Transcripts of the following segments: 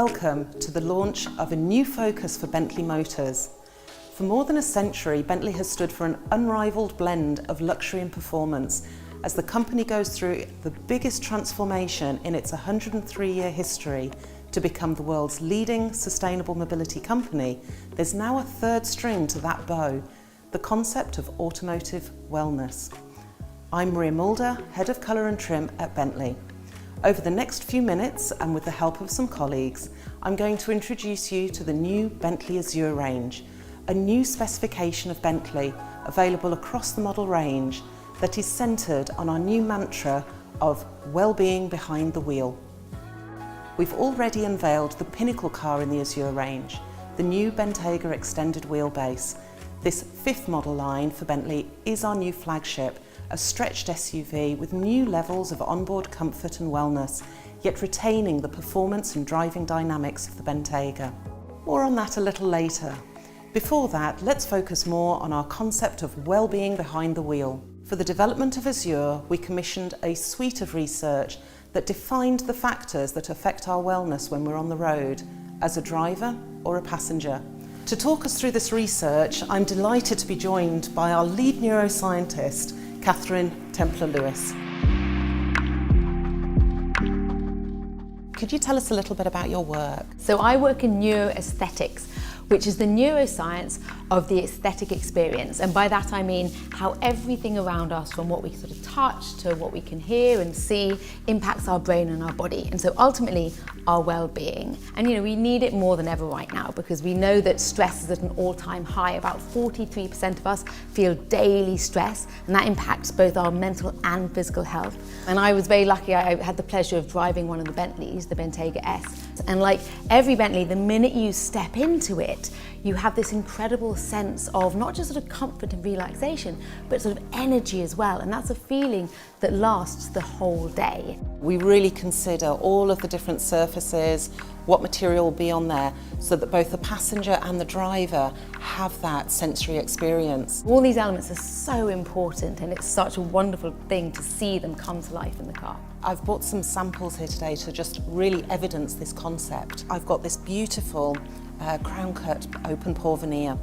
Welcome to the launch of a new focus for Bentley Motors. For more than a century, Bentley has stood for an unrivaled blend of luxury and performance. As the company goes through the biggest transformation in its 103-year history to become the world's leading sustainable mobility company, there's now a third string to that bow, the concept of automotive wellness. I'm Maria Mulder, Head of Colour and Trim at Bentley. Over the next few minutes, and with the help of some colleagues, I'm going to introduce you to the new Bentley Azure range, a new specification of Bentley available across the model range that is centred on our new mantra of well-being behind the wheel. We've already unveiled the pinnacle car in the Azure range, the new Bentayga extended wheelbase. This fifth model line for Bentley is our new flagship, a stretched SUV with new levels of onboard comfort and wellness, yet retaining the performance and driving dynamics of the Bentayga. More on that a little later. Before that, let's focus more on our concept of well-being behind the wheel. For the development of Azure, we commissioned a suite of research that defined the factors that affect our wellness when we're on the road, as a driver or a passenger. To talk us through this research, I'm delighted to be joined by our lead neuroscientist, Catherine Templer-Lewis. Could you tell us a little bit about your work? So I work in neuroaesthetics, which is the neuroscience of the aesthetic experience. And by that I mean how everything around us, from what we sort of touch to what we can hear and see, impacts our brain and our body. And so ultimately, our well-being. And we need it more than ever right now, because we know that stress is at an all-time high. About 43% of us feel daily stress, and that impacts both our mental and physical health. And I was very lucky, I had the pleasure of driving one of the Bentleys, the Bentayga S. And like every Bentley, the minute you step into it, you have this incredible sense of not just sort of comfort and relaxation, but sort of energy as well. And that's a feeling that lasts the whole day. We really consider all of the different surfaces, what material will be on there, so that both the passenger and the driver have that sensory experience. All these elements are so important, and it's such a wonderful thing to see them come to life in the car. I've brought some samples here today to just really evidence this concept. I've got this beautiful crown cut open pore veneer.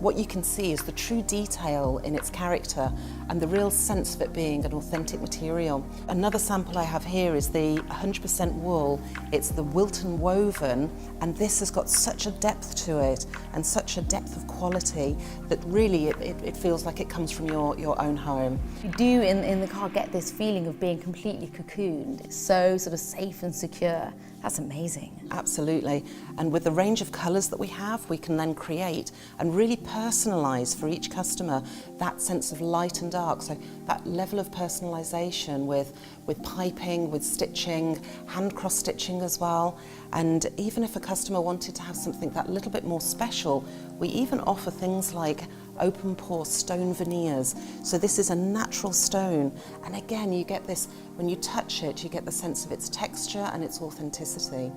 What you can see is the true detail in its character and the real sense of it being an authentic material. Another sample I have here is the 100% wool. It's the Wilton woven, and this has got such a depth to it and such a depth of quality that really it feels like it comes from your own home. You do in the car get this feeling of being completely cocooned. It's so sort of safe and secure. That's amazing. Absolutely. And with the range of colours that we have, we can then create and really personalise for each customer that sense of light and dark. So that level of personalisation with piping, with stitching, hand cross stitching as well. And even if a customer wanted to have something that little bit more special, we even offer things like open pore stone veneers. So this is a natural stone, and again you get this, when you touch it, you get the sense of its texture and its authenticity.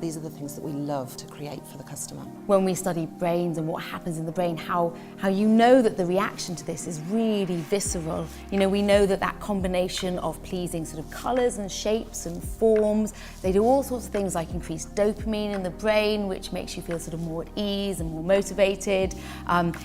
These are the things that we love to create for the customer. When we study brains and what happens in the brain, how you know that the reaction to this is really visceral. We know that combination of pleasing sort of colours and shapes and forms, they do all sorts of things like increase dopamine in the brain, which makes you feel sort of more at ease and more motivated.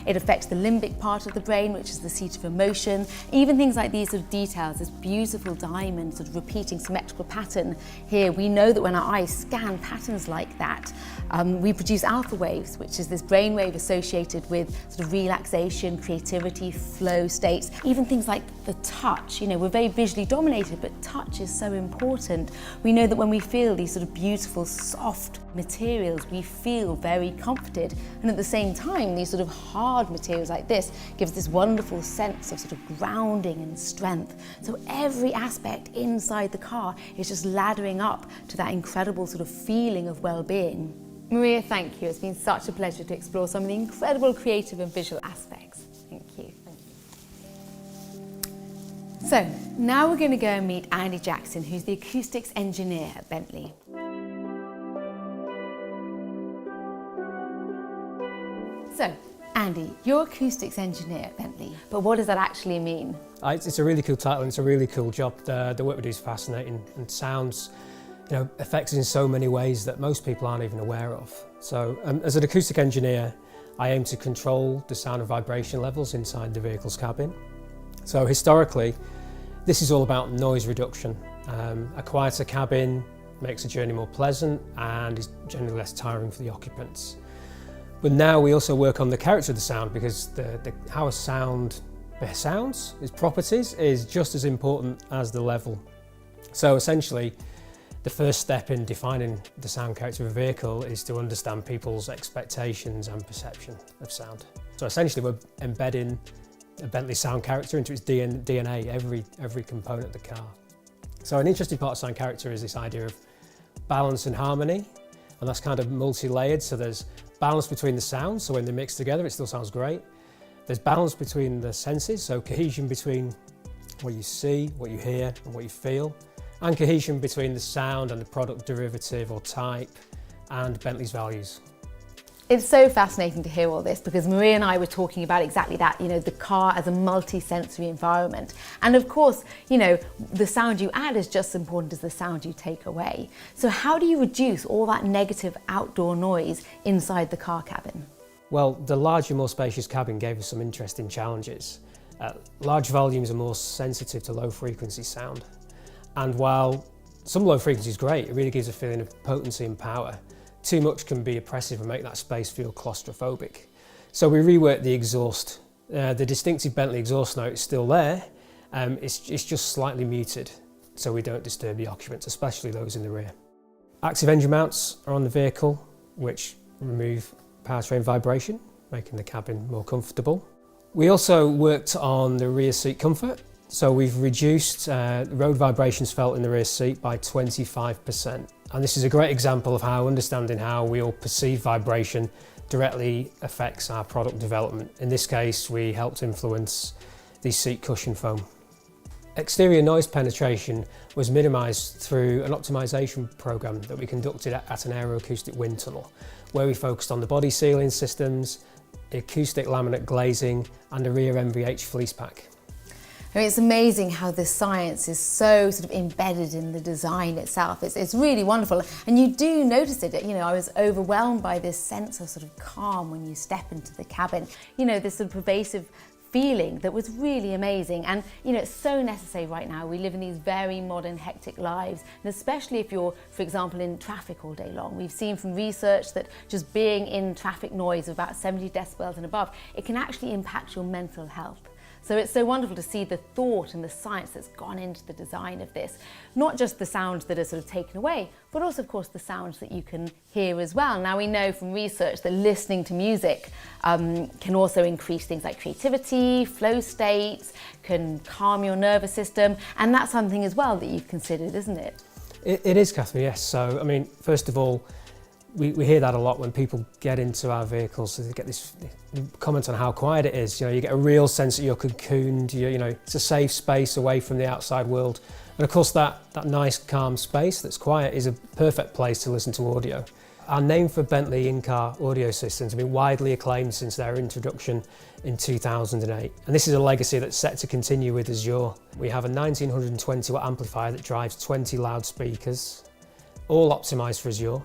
It affects the limbic part of the brain, which is the seat of emotion. Even things like these sort of details, this beautiful diamond sort of repeating symmetrical pattern here, we know that when our eyes scan patterns like that, we produce alpha waves, which is this brainwave associated with sort of relaxation, creativity, flow states. Even things like the touch, we're very visually dominated, but touch is so important. We know that when we feel these sort of beautiful, soft materials, we feel very comforted. And at the same time, these sort of hard materials like this gives this wonderful sense of sort of grounding and strength. So every aspect inside the car is just laddering up to that incredible sort of feeling of well-being. Maria, thank you. It's been such a pleasure to explore some of the incredible creative and visual aspects. Thank you. So now we're going to go and meet Andy Jackson, who's the acoustics engineer at Bentley. So, Andy, you're acoustics engineer at Bentley, but what does that actually mean? It's a really cool title and it's a really cool job. The work we do is fascinating, and sounds affects us in so many ways that most people aren't even aware of. So as an acoustic engineer, I aim to control the sound and vibration levels inside the vehicle's cabin. So historically, this is all about noise reduction. A quieter cabin makes a journey more pleasant and is generally less tiring for the occupants. But now we also work on the character of the sound, because how a sound sounds, its properties, is just as important as the level. So essentially, the first step in defining the sound character of a vehicle is to understand people's expectations and perception of sound. So essentially, we're embedding a Bentley sound character into its DNA, every component of the car. So an interesting part of sound character is this idea of balance and harmony, and that's kind of multi-layered. So there's balance between the sounds, so when they're mixed together it still sounds great. There's balance between the senses, so cohesion between what you see, what you hear and what you feel, and cohesion between the sound and the product derivative or type and Bentley's values. It's so fascinating to hear all this, because Maria and I were talking about exactly that, the car as a multi-sensory environment. And of course, the sound you add is just as important as the sound you take away. So how do you reduce all that negative outdoor noise inside the car cabin? Well, the larger, more spacious cabin gave us some interesting challenges. Large volumes are more sensitive to low frequency sound. And while some low frequency is great, it really gives a feeling of potency and power, too much can be oppressive and make that space feel claustrophobic. So we reworked the exhaust. The distinctive Bentley exhaust note is still there, it's just slightly muted, so we don't disturb the occupants, especially those in the rear. Active engine mounts are on the vehicle, which remove powertrain vibration, making the cabin more comfortable. We also worked on the rear seat comfort. So we've reduced road vibrations felt in the rear seat by 25%. And this is a great example of how understanding how we all perceive vibration directly affects our product development. In this case, we helped influence the seat cushion foam. Exterior noise penetration was minimised through an optimisation programme that we conducted at an aeroacoustic wind tunnel, where we focused on the body sealing systems, acoustic laminate glazing and a rear MVH fleece pack. It's amazing how the science is so sort of embedded in the design itself. It's really wonderful, and you do notice it. I was overwhelmed by this sense of sort of calm when you step into the cabin. This sort of pervasive feeling that was really amazing, and it's so necessary right now. We live in these very modern, hectic lives, and especially if you're, for example, in traffic all day long. We've seen from research that just being in traffic noise of about 70 decibels and above, it can actually impact your mental health. So it's so wonderful to see the thought and the science that's gone into the design of this. Not just the sounds that are sort of taken away, but also, of course, the sounds that you can hear as well. Now, we know from research that listening to music can also increase things like creativity, flow states, can calm your nervous system, and that's something as well that you've considered, isn't it? It is, Catherine, yes. So, first of all, we hear that a lot when people get into our vehicles. So they get this comment on how quiet it is. You get a real sense that you're cocooned. It's a safe space away from the outside world. And of course, that nice, calm space that's quiet is a perfect place to listen to audio. Our name for Bentley in-car audio systems have been widely acclaimed since their introduction in 2008. And this is a legacy that's set to continue with Azure. We have a 1920 watt amplifier that drives 20 loudspeakers, all optimized for Azure,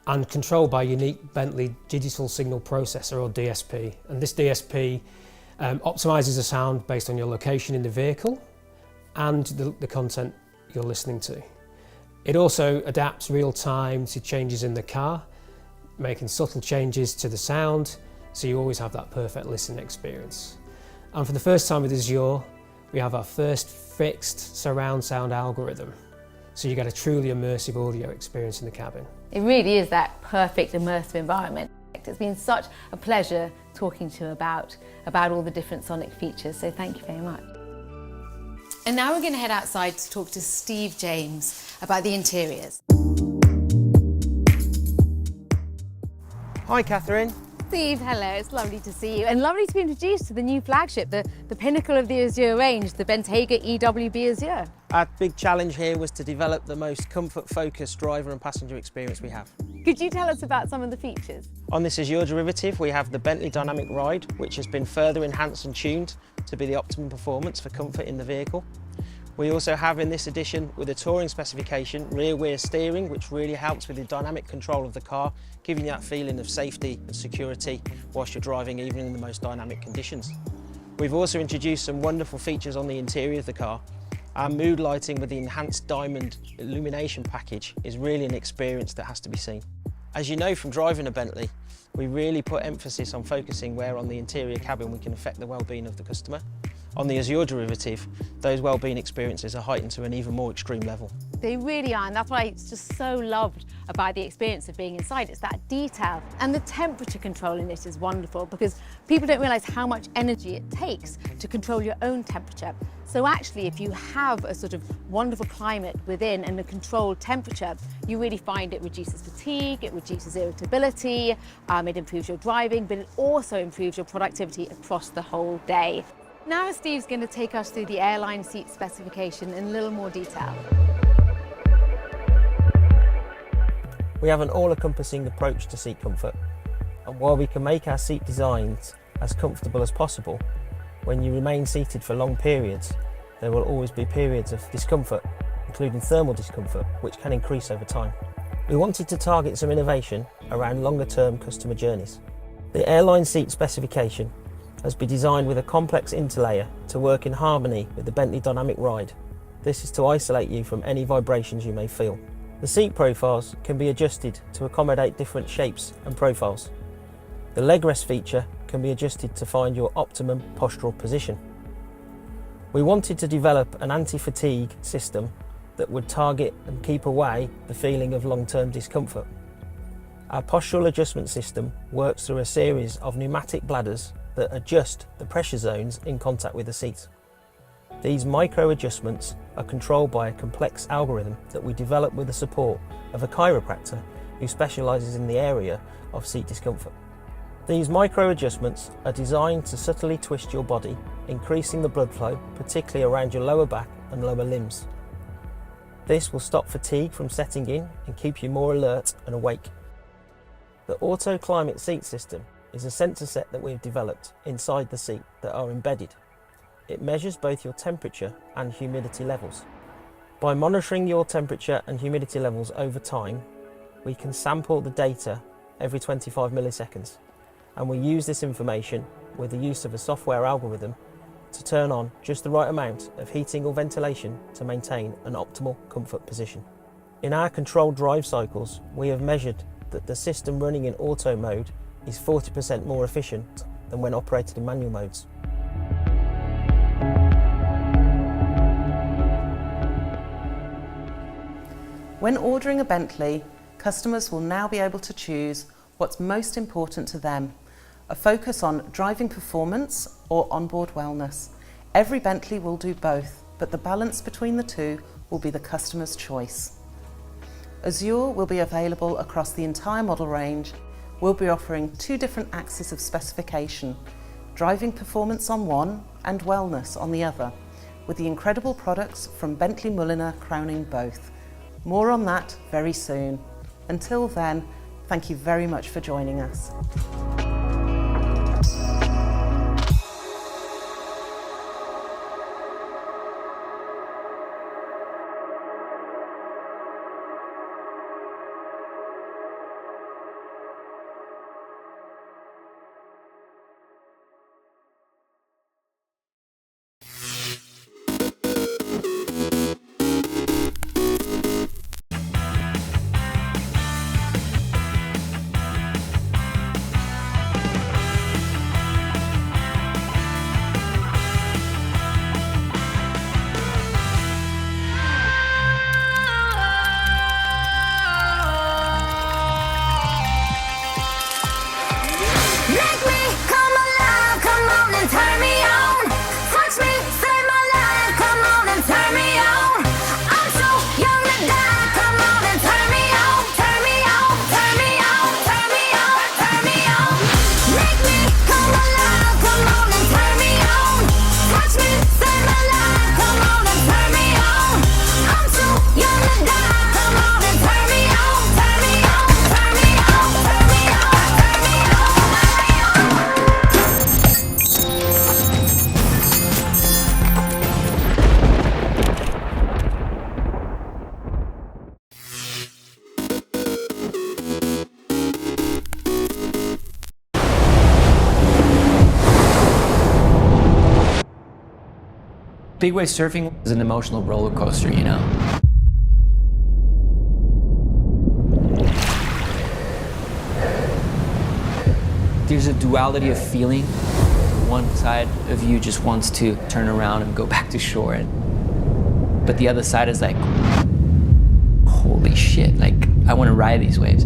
and controlled by a unique Bentley digital signal processor, or DSP. And this DSP optimizes the sound based on your location in the vehicle and the content you're listening to. It also adapts real time to changes in the car, making subtle changes to the sound, so you always have that perfect listening experience. And for the first time with Azure, we have our first fixed surround sound algorithm, so you get a truly immersive audio experience in the cabin. It really is that perfect immersive environment. It's been such a pleasure talking to you about all the different sonic features, so thank you very much. And now we're going to head outside to talk to Steve James about the interiors. Hi, Catherine. Steve, hello, it's lovely to see you, and lovely to be introduced to the new flagship, the pinnacle of the Azure range, the Bentayga EWB Azure. Our big challenge here was to develop the most comfort-focused driver and passenger experience we have. Could you tell us about some of the features? On this Azure derivative, we have the Bentley Dynamic Ride, which has been further enhanced and tuned to be the optimum performance for comfort in the vehicle. We also have in this edition, with a touring specification, rear-wheel steering, which really helps with the dynamic control of the car, giving you that feeling of safety and security whilst you're driving, even in the most dynamic conditions. We've also introduced some wonderful features on the interior of the car. Our mood lighting with the enhanced diamond illumination package is really an experience that has to be seen. As you know from driving a Bentley, we really put emphasis on focusing where on the interior cabin we can affect the well-being of the customer. On the Azure derivative, those well-being experiences are heightened to an even more extreme level. They really are, and that's what I just so loved about the experience of being inside. It's that detail, and the temperature control in it is wonderful because people don't realise how much energy it takes to control your own temperature. So actually, if you have a sort of wonderful climate within and a controlled temperature, you really find it reduces fatigue, it reduces irritability, it improves your driving, but it also improves your productivity across the whole day. Now Steve's going to take us through the airline seat specification in a little more detail. We have an all-encompassing approach to seat comfort, and while we can make our seat designs as comfortable as possible, when you remain seated for long periods, there will always be periods of discomfort, including thermal discomfort, which can increase over time. We wanted to target some innovation around longer-term customer journeys. The airline seat specification has been designed with a complex interlayer to work in harmony with the Bentley Dynamic Ride. This is to isolate you from any vibrations you may feel. The seat profiles can be adjusted to accommodate different shapes and profiles. The leg rest feature can be adjusted to find your optimum postural position. We wanted to develop an anti-fatigue system that would target and keep away the feeling of long-term discomfort. Our postural adjustment system works through a series of pneumatic bladders that adjust the pressure zones in contact with the seat. These micro adjustments are controlled by a complex algorithm that we developed with the support of a chiropractor who specialises in the area of seat discomfort. These micro adjustments are designed to subtly twist your body, increasing the blood flow, particularly around your lower back and lower limbs. This will stop fatigue from setting in and keep you more alert and awake. The Auto Climate Seat System is a sensor set that we've developed inside the seat that are embedded. It measures both your temperature and humidity levels. By monitoring your temperature and humidity levels over time, we can sample the data every 25 milliseconds, and we use this information with the use of a software algorithm to turn on just the right amount of heating or ventilation to maintain an optimal comfort position. In our controlled drive cycles, we have measured that the system running in auto mode is 40% more efficient than when operated in manual modes. When ordering a Bentley, customers will now be able to choose what's most important to them, a focus on driving performance or onboard wellness. Every Bentley will do both, but the balance between the two will be the customer's choice. Azure will be available across the entire model range. We'll be offering two different axes of specification, driving performance on one and wellness on the other, with the incredible products from Bentley Mulliner crowning both. More on that very soon. Until then, thank you very much for joining us. Big wave surfing is an emotional roller coaster, you know? There's a duality of feeling. One side of you just wants to turn around and go back to shore, but the other side is like, holy shit, like, I want to ride these waves.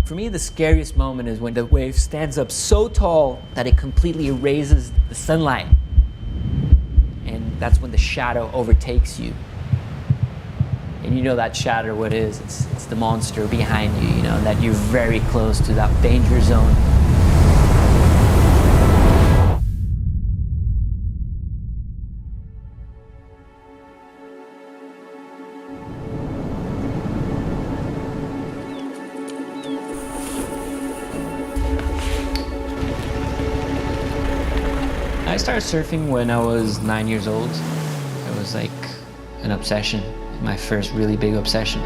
For me, the scariest moment is when the wave stands up so tall that it completely erases the sunlight. And that's when the shadow overtakes you. And you know that shadow, what it is? It's the monster behind you, you know, that you're very close to that danger zone. I started surfing when I was 9 years old. It was like an obsession, my first really big obsession.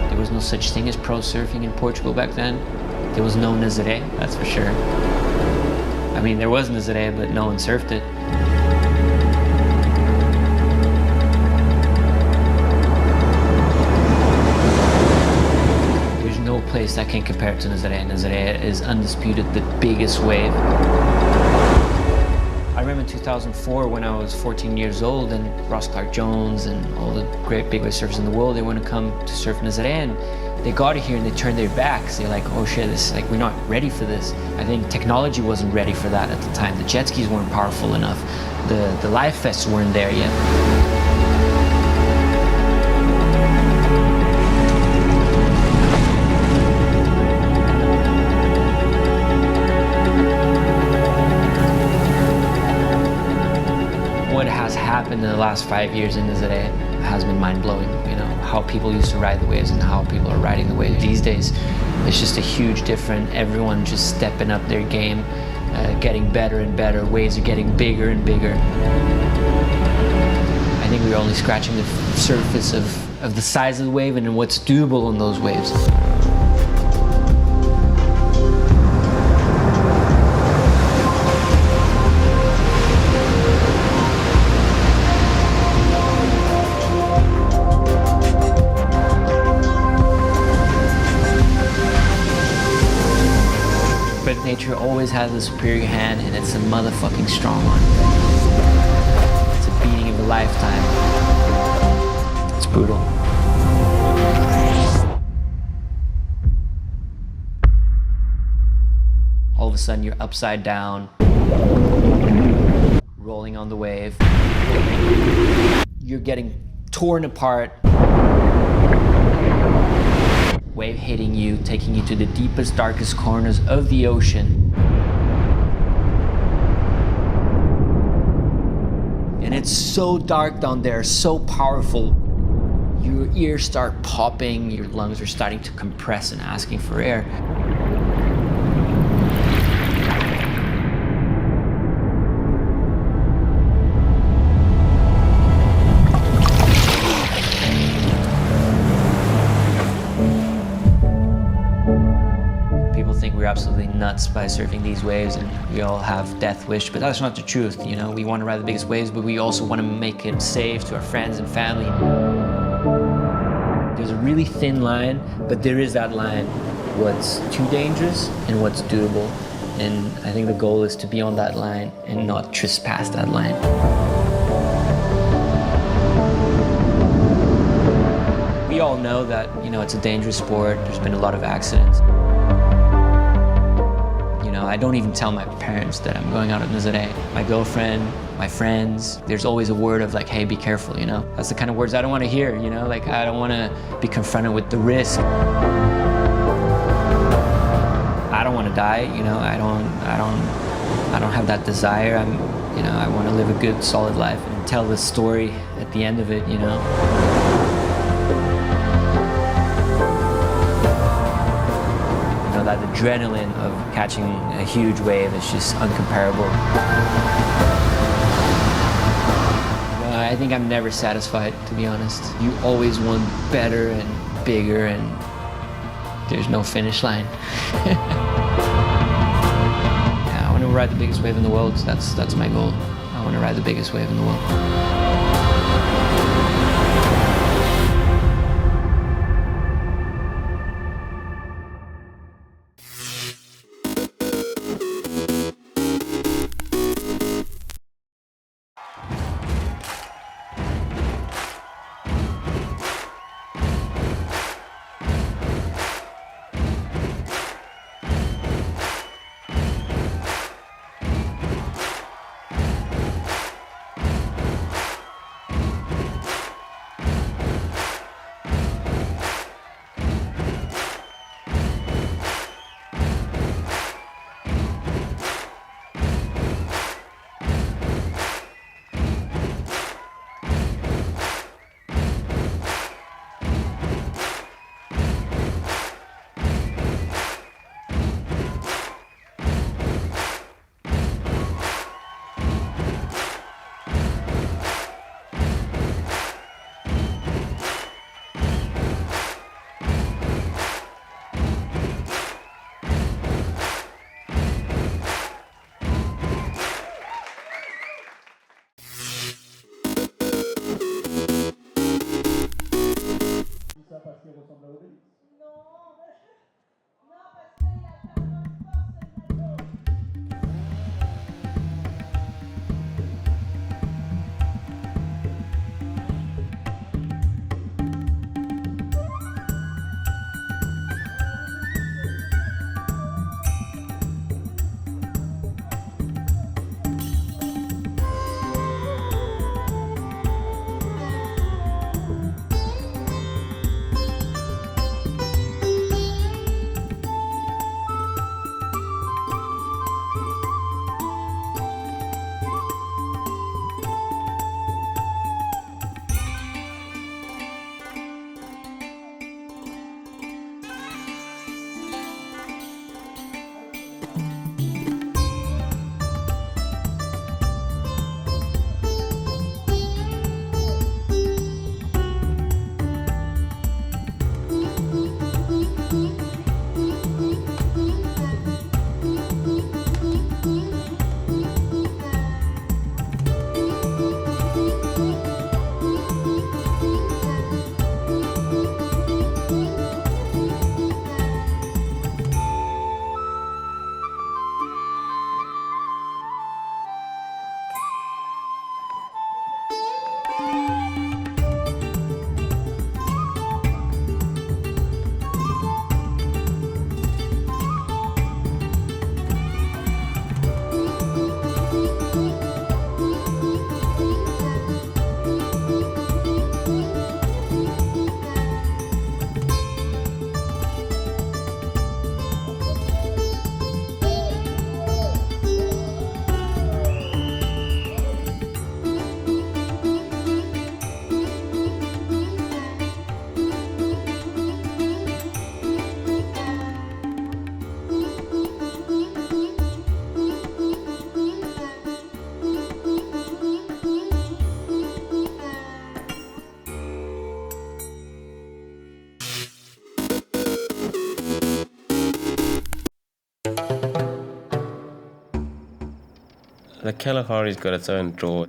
There was no such thing as pro surfing in Portugal back then. There was no Nazaré, that's for sure. I mean, there was Nazaré, but no one surfed it. No place that can compare to Nazaré. Nazaré is undisputed the biggest wave. I remember in 2004 when I was 14 years old and Ross Clark-Jones and all the great big wave surfers in the world, they want to come to surf Nazaré, and they got here and they turned their backs. They're like, oh shit, this, like, we're not ready for this. I think technology wasn't ready for that at the time. The jet skis weren't powerful enough. The live fests weren't there yet. What has happened in the last 5 years in Nazaré has been mind-blowing. You know, how people used to ride the waves and how people are riding the waves these days. It's just a huge difference. Everyone just stepping up their game, getting better and better. Waves are getting bigger and bigger. I think we're only scratching the surface of the size of the wave and what's doable on those waves. But nature always has a superior hand, and it's a motherfucking strong one. It's a beating of a lifetime. It's brutal. All of a sudden you're upside down, rolling on the wave. You're getting torn apart. Wave hitting you, taking you to the deepest, darkest corners of the ocean. And it's so dark down there, so powerful. Your ears start popping, your lungs are starting to compress and asking for air. We're absolutely nuts by surfing these waves, and we all have death wish, but that's not the truth. You know, we want to ride the biggest waves, but we also want to make it safe to our friends and family. There's a really thin line, but there is that line, what's too dangerous and what's doable. And I think the goal is to be on that line and not trespass that line. We all know that, you know, it's a dangerous sport. There's been a lot of accidents. I don't even tell my parents that I'm going out at Nazaré. My girlfriend, my friends, there's always a word of like, hey, be careful, you know? That's the kind of words I don't want to hear, you know? Like, I don't want to be confronted with the risk. I don't want to die, you know? I don't I don't have that desire. I want to live a good, solid life and tell the story at the end of it, you know. That adrenaline of catching a huge wave is just uncomparable. I think I'm never satisfied, to be honest. You always want better and bigger, and there's no finish line. Yeah, I want to ride the biggest wave in the world. That's my goal. I want to ride the biggest wave in the world. The Kalahari's got its own draw.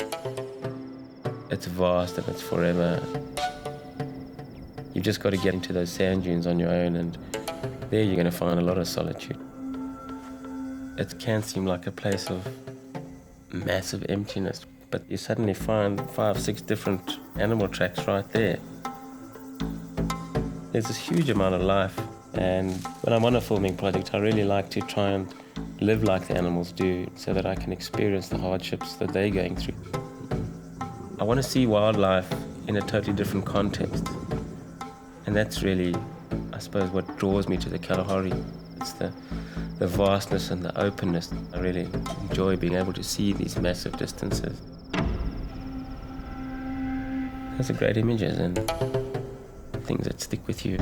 It's vast and it's forever. You've just got to get into those sand dunes on your own, and there you're going to find a lot of solitude. It can seem like a place of massive emptiness, but you suddenly find 5, 6 different animal tracks right there. There's this huge amount of life, and when I'm on a filming project, I really like to try and live like the animals do so that I can experience the hardships that they're going through. I want to see wildlife in a totally different context, and that's really, I suppose, what draws me to the Kalahari. It's the the vastness and the openness. I really enjoy being able to see these massive distances. Those are great images and things that stick with you.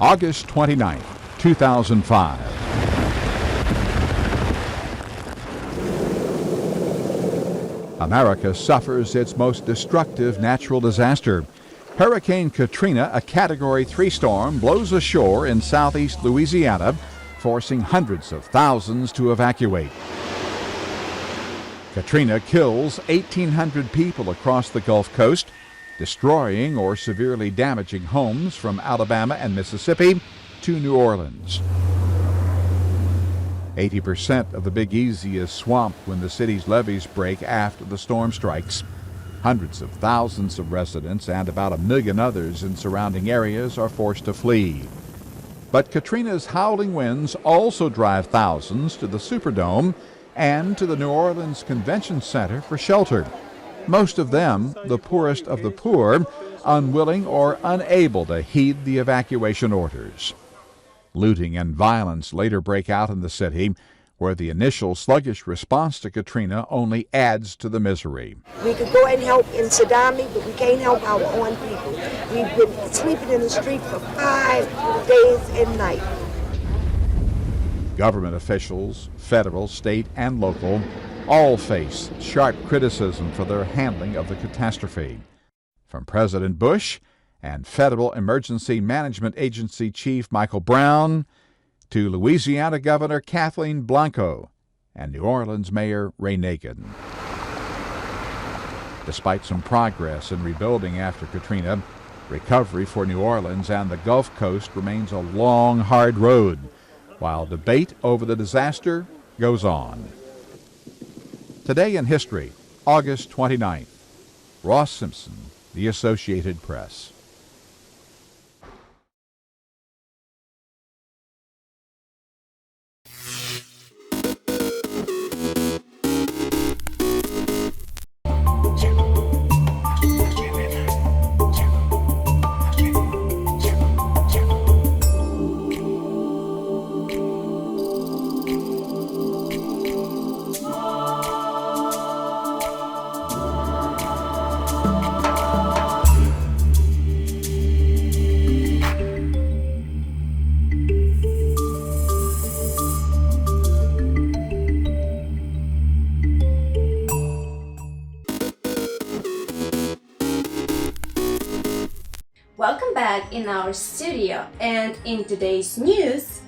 August 29, 2005. America suffers its most destructive natural disaster. Hurricane Katrina, a Category 3 storm, blows ashore in southeast Louisiana, forcing hundreds of thousands to evacuate. Katrina kills 1,800 people across the Gulf Coast, destroying or severely damaging homes from Alabama and Mississippi to New Orleans. 80% of the Big Easy is swamped when the city's levees break after the storm strikes. Hundreds of thousands of residents and about 1 million others in surrounding areas are forced to flee. But Katrina's howling winds also drive thousands to the Superdome and to the New Orleans Convention Center for shelter. Most of them, the poorest of the poor, unwilling or unable to heed the evacuation orders. Looting and violence later break out in the city, where the initial sluggish response to Katrina only adds to the misery. We could go and help in Sadami, but we can't help our own people. We've been sleeping in the street for 5 days and nights. Government officials, federal, state, and local, all face sharp criticism for their handling of the catastrophe. From President Bush and Federal Emergency Management Agency Chief Michael Brown to Louisiana Governor Kathleen Blanco and New Orleans Mayor Ray Nagin. Despite some progress in rebuilding after Katrina, recovery for New Orleans and the Gulf Coast remains a long, hard road, while debate over the disaster goes on. Today in History, August 29th. Ross Simpson, The Associated Press. Welcome back in our studio, and in today's news,